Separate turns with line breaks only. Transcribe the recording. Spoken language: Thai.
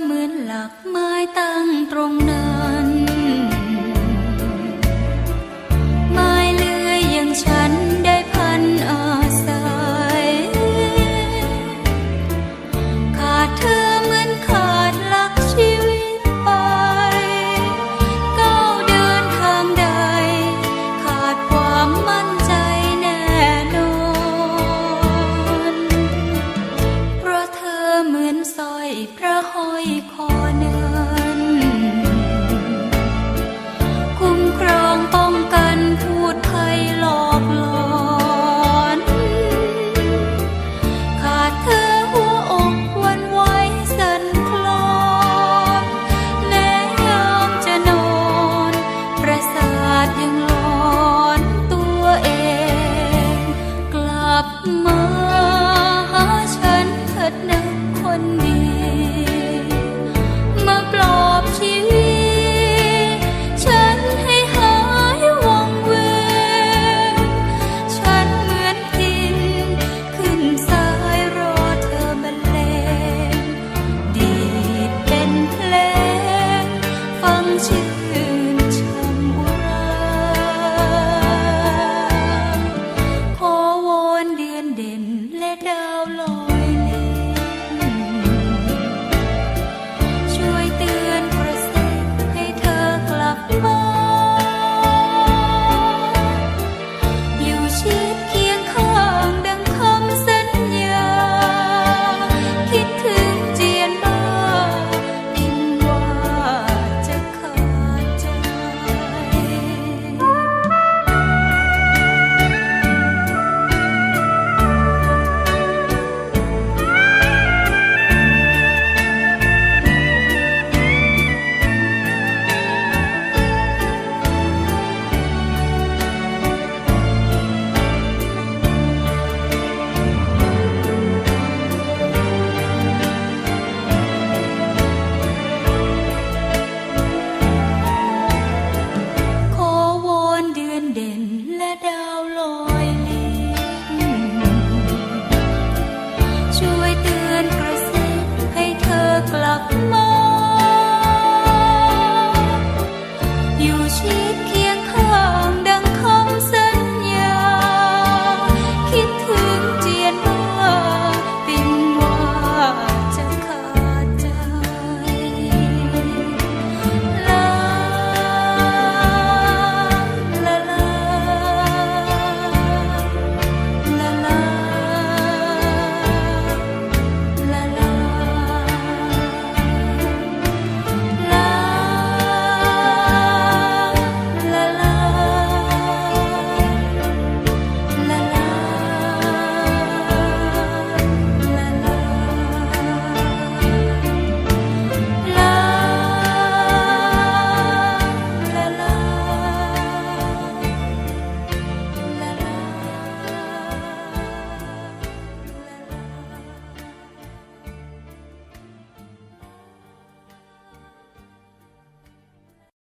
เหมือนหลักไม้ตั้งตรงนั้นไม้เลื่อยอย่างฉันได้พันอาศัยขาดเธอเหมือนขาดหลักชีวิตไปก้าวเดินทางใดขาดความมั่นใจแน่นอนเพราะเธอเหมือนสร้อยพระห้อยคอหนึ่ง